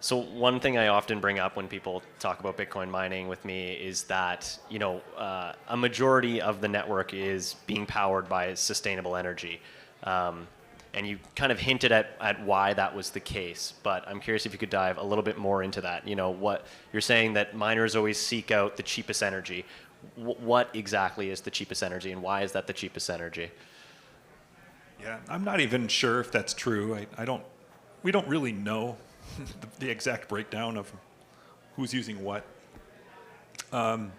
So one thing I often bring up when people talk about Bitcoin mining with me is that a majority of the network is being powered by sustainable energy, and you kind of hinted at why that was the case. But I'm curious if you could dive a little bit more into that. What you're saying, that miners always seek out the cheapest energy. What exactly is the cheapest energy, and why is that the cheapest energy? Yeah, I'm not even sure if that's true. We don't really know the exact breakdown of who's using what. And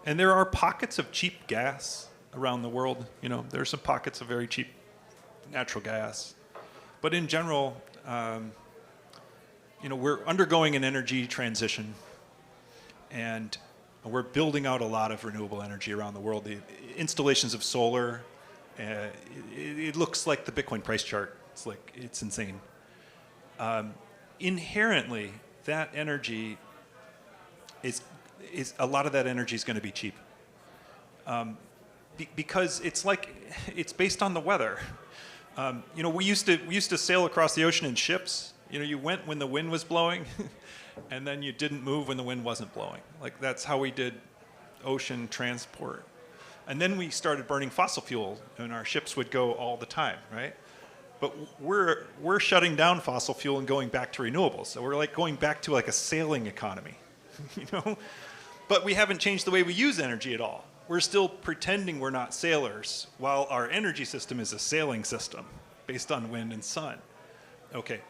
there are pockets of cheap gas around the world. There are some pockets of very cheap natural gas. But in general, we're undergoing an energy transition, and we're building out a lot of renewable energy around the world. The installations of solar, it looks like the Bitcoin price chart. It's insane. Inherently, that energy is a lot of that energy is going to be cheap, because it's based on the weather. We used to sail across the ocean in ships. You went when the wind was blowing, and then you didn't move when the wind wasn't blowing. That's how we did ocean transport. And then we started burning fossil fuel, and our ships would go all the time, right? But we're shutting down fossil fuel and going back to renewables. So we're going back to a sailing economy, But we haven't changed the way we use energy at all. We're still pretending we're not sailors, while our energy system is a sailing system based on wind and sun. Okay,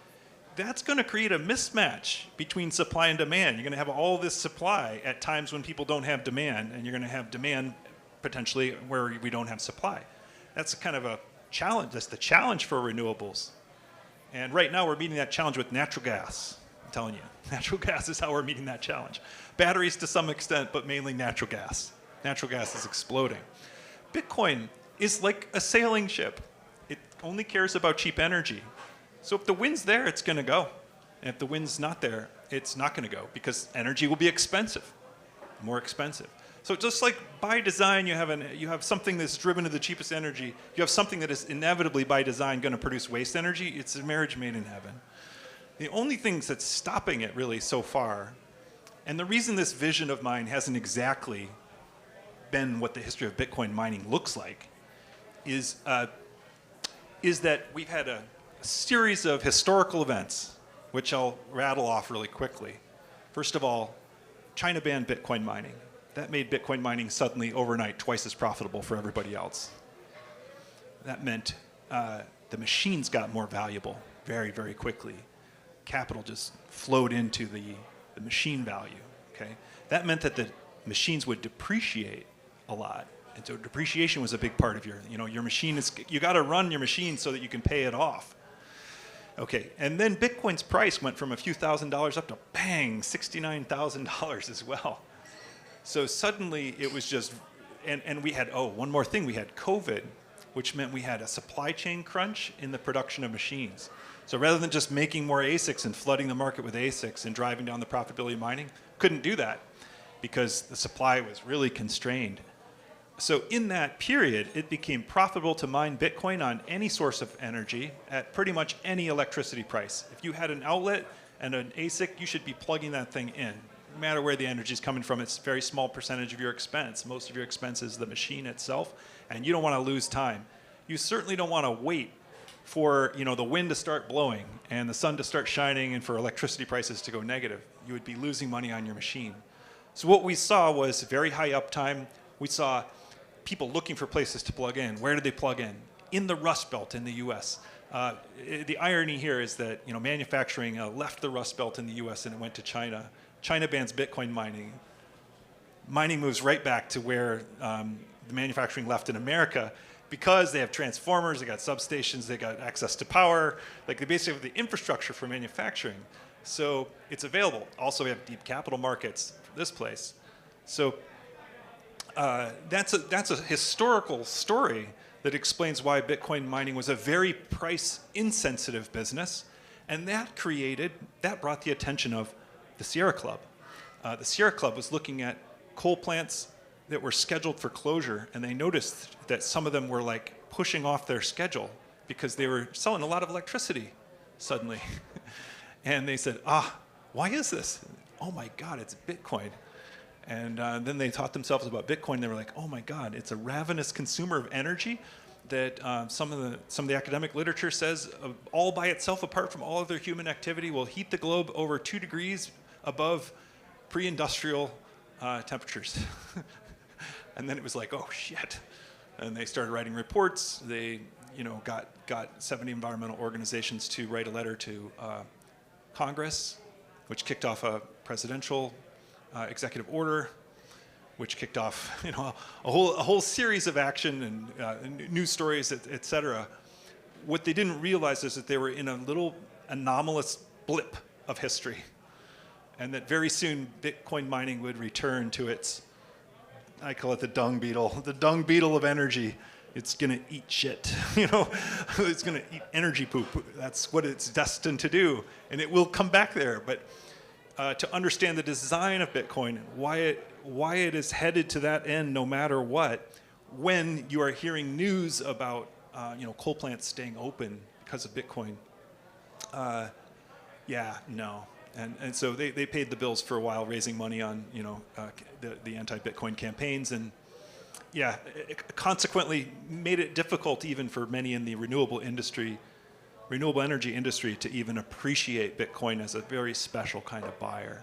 that's going to create a mismatch between supply and demand. You're going to have all this supply at times when people don't have demand, and you're going to have demand potentially where we don't have supply. That's kind of a challenge. That's the challenge for renewables. And right now we're meeting that challenge with natural gas. I'm telling you, natural gas is how we're meeting that challenge. Batteries to some extent, but mainly natural gas. Natural gas is exploding. Bitcoin is like a sailing ship. It only cares about cheap energy. So if the wind's there, it's going to go. And if the wind's not there, it's not going to go, because energy will be expensive, more expensive. So just like by design, you have something that's driven to the cheapest energy. You have something that is inevitably by design going to produce waste energy. It's a marriage made in heaven. The only things that's stopping it really so far, and the reason this vision of mine hasn't exactly been what the history of Bitcoin mining looks like, is that we've had a series of historical events, which I'll rattle off really quickly. First of all, China banned Bitcoin mining. That made Bitcoin mining suddenly overnight twice as profitable for everybody else. That meant the machines got more valuable very, very quickly. Capital just flowed into the machine value. Okay? That meant that the machines would depreciate a lot. And so depreciation was a big part of your machine. You got to run your machine so that you can pay it off. Okay, and then Bitcoin's price went from a few $1,000s up to bang, $69,000 as well. So suddenly it was just, and we had, one more thing, we had COVID, which meant we had a supply chain crunch in the production of machines. So rather than just making more ASICs and flooding the market with ASICs and driving down the profitability of mining, couldn't do that because the supply was really constrained. So in that period, it became profitable to mine Bitcoin on any source of energy at pretty much any electricity price. If you had an outlet and an ASIC, you should be plugging that thing in. No matter where the energy is coming from, it's a very small percentage of your expense. Most of your expense is the machine itself, and you don't want to lose time. You certainly don't want to wait for the wind to start blowing and the sun to start shining and for electricity prices to go negative. You would be losing money on your machine. So what we saw was very high uptime. We saw people looking for places to plug in. Where did they plug in? In the Rust Belt in the US. The irony here is that manufacturing left the Rust Belt in the US and it went to China. China bans Bitcoin mining. Mining moves right back to where the manufacturing left in America, because they have transformers, they got substations, they got access to power. They basically have the infrastructure for manufacturing. So it's available. Also, we have deep capital markets for this place. So that's a historical story that explains why Bitcoin mining was a very price insensitive business, and that brought the attention of the Sierra Club. The Sierra Club was looking at coal plants that were scheduled for closure, and they noticed that some of them were pushing off their schedule because they were selling a lot of electricity suddenly. And they said, why is this? Oh my God, it's Bitcoin. And then they taught themselves about Bitcoin. They were like, oh my God, it's a ravenous consumer of energy that some of the academic literature says all by itself, apart from all other human activity, will heat the globe over 2 degrees above pre-industrial temperatures. And then it was like, oh shit. And they started writing reports. They got 70 environmental organizations to write a letter to Congress, which kicked off a presidential executive order, which kicked off a whole series of action and news stories, et cetera. What they didn't realize is that they were in a little anomalous blip of history, and that very soon Bitcoin mining would return to its, I call it the dung beetle of energy. It's gonna eat shit, it's gonna eat energy poop. That's what it's destined to do, and it will come back there. But to understand the design of Bitcoin, and why it is headed to that end no matter what, when you are hearing news about coal plants staying open because of Bitcoin, and so they paid the bills for a while, raising money on the anti-Bitcoin campaigns, and it consequently made it difficult even for many in the renewable energy industry to even appreciate Bitcoin as a very special kind of buyer.